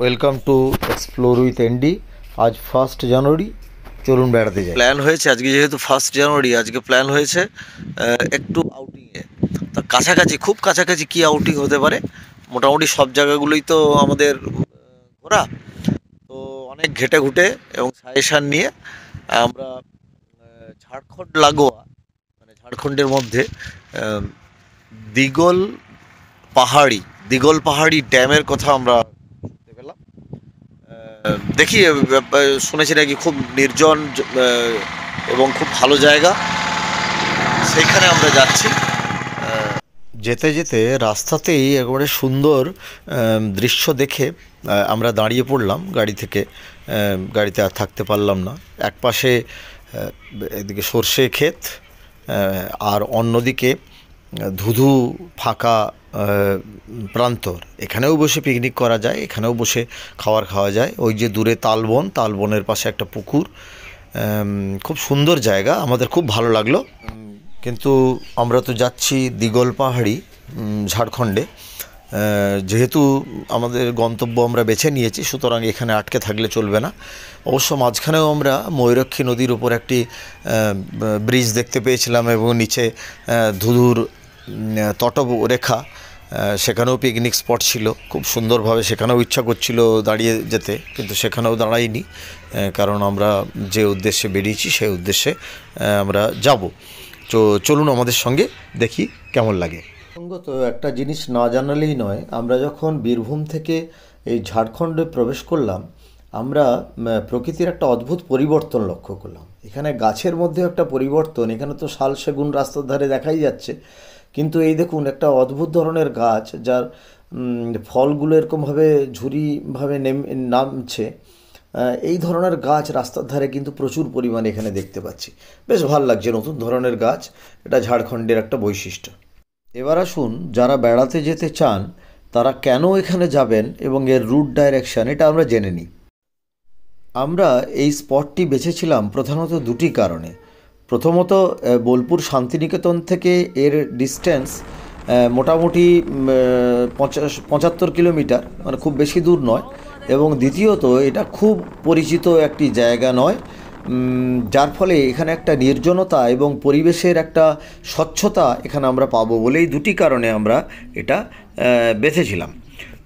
Welcome to explore with N D. আজ 1 জানুয়ারি, চলুন বেড়াতে যাই। প্ল্যান হয়েছে আজকে, যেহেতু 1 জানুয়ারি, আজকে প্ল্যান হয়েছে একটু আউটিংয়ে। তা কাছাকাছি, খুব কাছাকাছি কি আউটিং হতে পারে? মোটামুটি সব জায়গাগুলোই তো আমাদের ঘোরা। তো অনেক ঘেটে ঘুটে এবং সাজেশান নিয়ে আমরা ঝাড়খণ্ড লাগোয়া, মানে ঝাড়খণ্ডের মধ্যে আহ, দিগল দিগল পাহাড়ি ড্যামের কথা আমরা শুনতে পেলাম। দেখি, শুনেছি নাকি খুব নির্জন এবং খুব ভালো জায়গা, সেইখানে আমরা যাচ্ছি। যেতে যেতে রাস্তাতেই একেবারে সুন্দর দৃশ্য দেখে আমরা দাঁড়িয়ে পড়লাম গাড়ি থেকে। গাড়িতে আর থাকতে পারলাম না। একপাশে এদিকে সর্ষে ক্ষেত, আর অন্যদিকে ধুধু ফাঁকা প্রান্তর। এখানেও বসে পিকনিক করা যায়, এখানেও বসে খাওয়া যায়। ওই যে দূরে তালবন, তালবনের পাশে একটা পুকুর। খুব সুন্দর জায়গা, আমাদের খুব ভালো লাগলো। কিন্তু আমরা তো যাচ্ছি দিগল পাহাড়ি, ঝাড়খণ্ডে। যেহেতু আমাদের গন্তব্য আমরা বেছে নিয়েছি, সুতরাং এখানে আটকে থাকলে চলবে না। অবশ্য মাঝখানেও আমরা ময়ূরক্ষী নদীর উপর একটি ব্রিজ দেখতে পেয়েছিলাম এবং নিচে ধুধুর তটরেখা। সেখানেও পিকনিক স্পট ছিল, খুব সুন্দরভাবে। সেখানেও ইচ্ছা করছিল দাঁড়িয়ে যেতে, কিন্তু সেখানেও দাঁড়াইনি, কারণ আমরা যে উদ্দেশ্যে বেরিয়েছি সেই উদ্দেশ্যে আমরা যাব। তো চলুন আমাদের সঙ্গে, দেখি কেমন লাগে। সঙ্গত একটা জিনিস না জানালেই নয়, আমরা যখন বীরভূম থেকে এই ঝাড়খণ্ডে প্রবেশ করলাম, আমরা প্রকৃতির একটা অদ্ভুত পরিবর্তন লক্ষ্য করলাম। এখানে গাছের মধ্যে একটা পরিবর্তন। এখানে তো শাল সেগুন রাস্তার ধারে দেখাই যাচ্ছে, কিন্তু এই দেখুন একটা অদ্ভুত ধরনের গাছ, যার ফলগুলো এরকমভাবে ঝুরিভাবে নামছে। এই ধরনের গাছ রাস্তার ধারে কিন্তু প্রচুর পরিমাণে এখানে দেখতে পাচ্ছি। বেশ ভালো লাগছে, নতুন ধরনের গাছ। এটা ঝাড়খণ্ডের একটা বৈশিষ্ট্য। এবার আসুন, যারা বেড়াতে যেতে চান তারা কেন এখানে যাবেন এবং এর রুট ডাইরেকশন, এটা আমরা জেনে নিই। আমরা এই স্পটটি বেছেছিলাম প্রধানত দুটি কারণে। প্রথমত, বোলপুর শান্তিনিকেতন থেকে এর ডিস্টেন্স মোটামুটি 75 কিলোমিটার, মানে খুব বেশি দূর নয়। এবং দ্বিতীয়ত, এটা খুব পরিচিত একটি জায়গা নয়, যার ফলে এখানে একটা নির্জনতা এবং পরিবেশের একটা স্বচ্ছতা এখানে আমরা পাবো বলেই দুটি কারণে আমরা এটা বেছেছিলাম।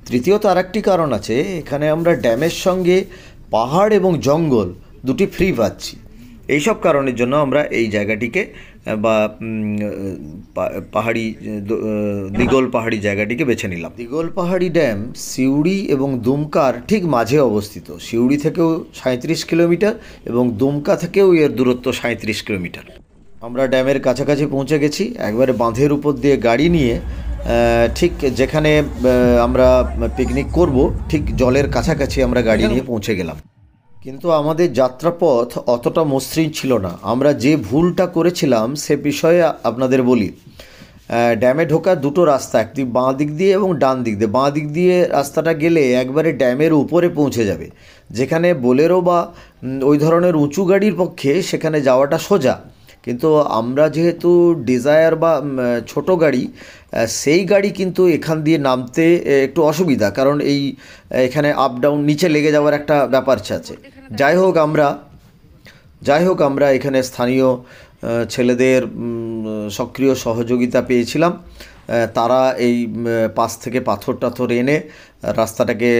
তৃতীয়ত আরেকটি কারণ আছে, এখানে আমরা ড্যামের সঙ্গে পাহাড় এবং জঙ্গল দুটি ফ্রি পাচ্ছি। এইসব কারণের জন্য আমরা এই জায়গাটিকে বা পাহাড়ি দিগল পাহাড়ি জায়গাটিকে বেছে নিলাম। দিগল পাহাড়ি ড্যাম সিউড়ি এবং দুমকার ঠিক মাঝে অবস্থিত। সিউড়ি থেকেও 37 কিলোমিটার এবং দুমকা থেকেও এর দূরত্ব 37 কিলোমিটার। আমরা ড্যামের কাছাকাছি পৌঁছে গেছি। একবারে বাঁধের উপর দিয়ে গাড়ি নিয়ে ঠিক যেখানে আমরা পিকনিক করব, ঠিক জলের কাছাকাছি আমরা গাড়ি নিয়ে পৌঁছে গেলাম। কিন্তু আমাদের যাত্রাপথ অতটা মসৃণ ছিল না। আমরা যে ভুলটা করেছিলাম সে বিষয়ে আপনাদের বলি। ড্যামে ঢোকার দুটো রাস্তা, একটি বাঁ দিক দিয়ে এবং ডান দিক দিয়ে। বাঁ দিক দিয়ে রাস্তাটা গেলে একবারে ড্যামের উপরে পৌঁছে যাবে, যেখানে বোলেরো বা ওই ধরনের উঁচু গাড়ির পক্ষে সেখানে যাওয়াটা সোজা। কিন্তু আমরা যেহেতু ডিজায়ার বা ছোট গাড়ি, সেই গাড়ি কিন্তু এখান দিয়ে নামতে একটু অসুবিধা, কারণ এখানে আপ ডাউন নিচে লেগে যাওয়ার একটা ব্যাপার আছে। যাই হোক আমরা এখানে স্থানীয় ছেলেদের সক্রিয় সহযোগিতা পেয়েছিলাম। তারা এই পাশ থেকে পাথর টাথর এনে রাস্তাটাকে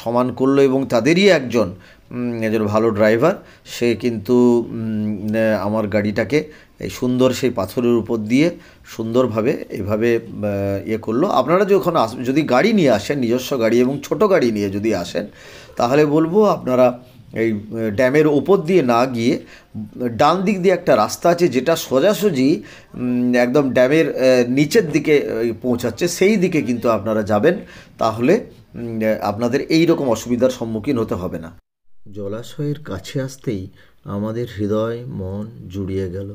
সমান করলো, এবং তাদেরই একজন ভালো ড্রাইভার, সে কিন্তু আমার গাড়িটাকে এই সুন্দর সেই পাথরের উপর দিয়ে সুন্দরভাবে এইভাবে করলো। আপনারা যখন যদি গাড়ি নিয়ে আসেন, নিজস্ব গাড়ি এবং ছোট গাড়ি নিয়ে যদি আসেন, তাহলে বলবো আপনারা এই ড্যামের ওপর দিয়ে না গিয়ে ডান দিক দিয়ে একটা রাস্তা আছে, যেটা সোজাসুজি একদম ড্যামের নিচের দিকে পৌঁছাচ্ছে, সেই দিকে কিন্তু আপনারা যাবেন। তাহলে আপনাদের এই রকম অসুবিধার সম্মুখীন হতে হবে না। জলাশয়ের কাছে আসতেই আমাদের হৃদয় মন জুড়িয়ে গেল।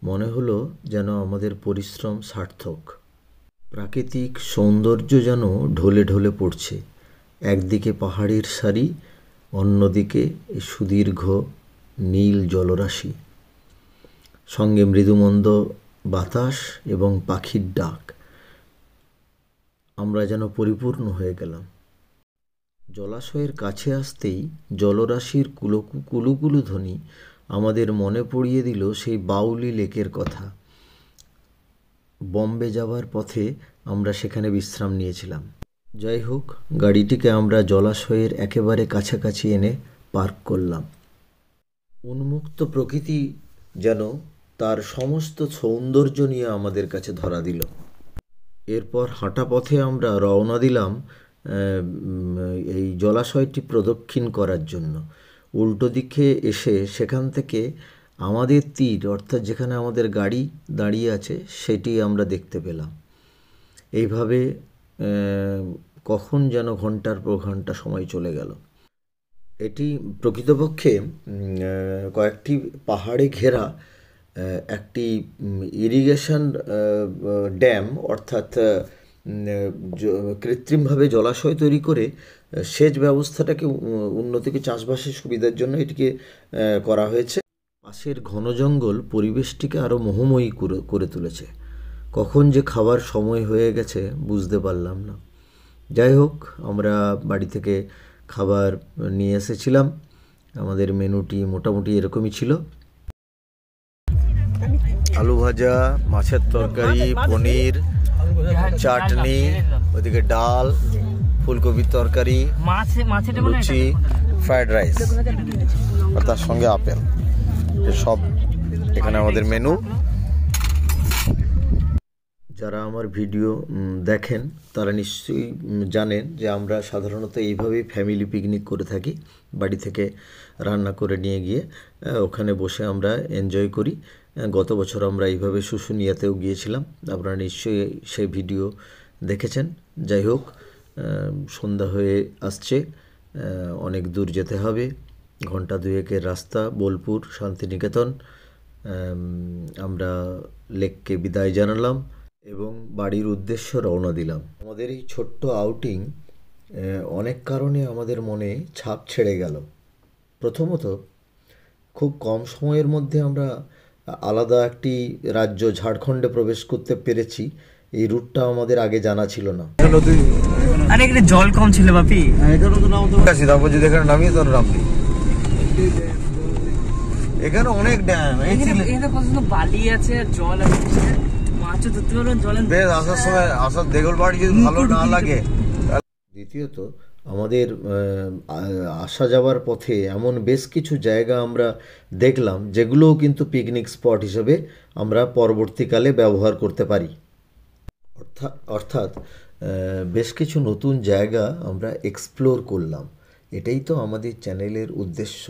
মনে হলো যেন আমাদের পরিশ্রম সার্থক। প্রাকৃতিক সৌন্দর্য যেন ঢলে ঢলে পড়ছে। একদিকে পাহাড়ের সারি, অন্যদিকে সুদীর্ঘ নীল জলরাশি, সঙ্গে মৃদুমন্দ বাতাস এবং পাখির ডাক। আমরা যেন পরিপূর্ণ হয়ে গেলাম। জলাশয়ের কাছে আসতেই জলরাশির কুলুকুলু ধ্বনি আমাদের মনে পড়িয়ে দিল সেই বাউলি লেকের কথা। বম্বে যাওয়ার পথে আমরা সেখানে বিশ্রাম নিয়েছিলাম। যাই হোক, গাড়িটিকে আমরা জলাশয়ের একেবারে কাছাকাছি এনে পার্ক করলাম। উন্মুক্ত প্রকৃতি যেন তার সমস্ত সৌন্দর্য নিয়ে আমাদের কাছে ধরা দিল। এরপর হাঁটা পথে আমরা রওনা দিলাম এই জলাশয়টি প্রদক্ষিণ করার জন্য। উল্টো দিকে এসে সেখান থেকে আমাদের তীর, অর্থাৎ যেখানে আমাদের গাড়ি দাঁড়িয়ে আছে, সেটি আমরা দেখতে পেলাম। এইভাবে কখন যেন ঘন্টার পর ঘন্টা সময় চলে গেল। এটি প্রকৃতপক্ষে কয়েকটি পাহাড়ে ঘেরা একটি ইরিগেশন ড্যাম, অর্থাৎ কৃত্রিমভাবে জলাশয় তৈরি করে সেচ ব্যবস্থাটাকে উন্নতিকে চাষবাসের সুবিধার জন্য এটিকে করা হয়েছে। পাশের ঘন জঙ্গল পরিবেশটিকে আরও মোহময়ী করে তুলেছে। কখন যে খাবার সময় হয়ে গেছে বুঝতে পারলাম না। যাই হোক, আমরা বাড়ি থেকে খাবার নিয়ে এসেছিলাম। আমাদের মেনুটি মোটামুটি এরকমই ছিল: আলু ভাজা, মাছের তরকারি, পনির, চাটনি, ওদিকে ডাল, ফুলকপির তরকারি, লুচি, ফ্রাইড রাইস, আর তার সঙ্গে আপেল। সব এখানে আমাদের মেনু। যারা আমার ভিডিও দেখেন তারা নিশ্চয়ই জানেন যে আমরা সাধারণত এইভাবেই ফ্যামিলি পিকনিক করে থাকি। বাড়ি থেকে রান্না করে নিয়ে গিয়ে ওখানে বসে আমরা এনজয় করি। গত বছর আমরা এইভাবে শুশুনিয়াতেও গিয়েছিলাম, আপনারা নিশ্চয়ই সেই ভিডিও দেখেছেন। যাই হোক, সন্ধ্যা হয়ে আসছে, অনেক দূর যেতে হবে, ঘন্টা দুয়েকের রাস্তা, বোলপুর শান্তিনিকেতন। আমরা লেককে বিদায় জানালাম এবং বাড়ির উদ্দেশ্যে রওনা দিলাম। আমাদের এই ছোট্ট আউটিং অনেক কারণে আমাদের মনে ছাপ ছেড়ে গেল। প্রথমত, খুব কম সময়ের মধ্যে আমরা আলাদা একটি রাজ্য ঝাড়খণ্ডে প্রবেশ করতে পেরেছি। এই রুটটা আমাদের আগে জানা ছিল না। আরে এখানে জল কম ছিল বাপি, এখানে তো নামতে পারছি, তারপর যদি এখানে নামিয়ে তোর নামবি। এখানে অনেক ড্যাম, এখানে কত বালি আছে আর জল আছে, মাছও ধরতে পারবেন জলে। বেশ, আসার সময় আসার দেগল বাড়ি যদি ভালো না লাগে। দ্বিতীয়ত, আমাদের আসা যাওয়ার পথে এমন বেশ কিছু জায়গা আমরা দেখলাম যেগুলোও কিন্তু পিকনিক স্পট হিসেবে আমরা পরবর্তীকালে ব্যবহার করতে পারি। অর্থাৎ বেশ কিছু নতুন জায়গা আমরা এক্সপ্লোর করলাম। এটাই তো আমাদের চ্যানেলের উদ্দেশ্য।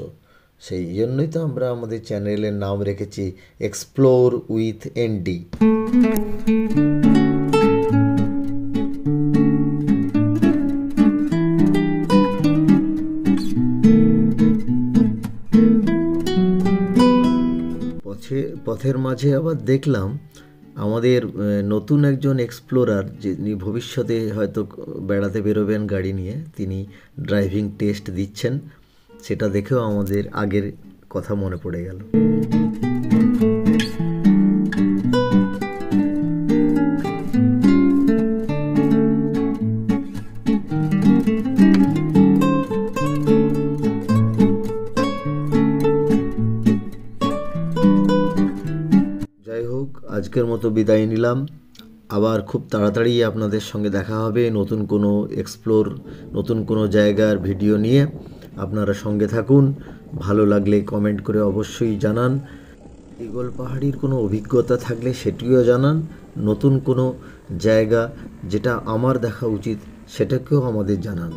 সেই জন্যই তো আমরা আমাদের চ্যানেলের নাম রেখেছি এক্সপ্লোর উইথ এনডি। পথের মাঝে আবার দেখলাম আমাদের নতুন একজন এক্সপ্লোরার, যিনি ভবিষ্যতে হয়তো বেড়াতে বেরোবেন গাড়ি নিয়ে, তিনি ড্রাইভিং টেস্ট দিচ্ছেন। সেটা দেখেও আমাদের আগের কথা মনে পড়ে গেল। যাই হোক, আজকের মতো বিদায় নিলাম। আবার খুব তাড়াতাড়ি আপনাদের সঙ্গে দেখা হবে নতুন কোনো এক্সপ্লোর, নতুন কোনো জায়গার ভিডিও নিয়ে। আপনারা সঙ্গে থাকুন। ভালো লাগলে কমেন্ট করে অবশ্যই জানান। ঈগল পাহাড়ির কোনো অভিজ্ঞতা থাকলে সেটিও জানান। নতুন কোনো জায়গা যেটা আমার দেখা উচিত সেটাকেও আমাদের জানান।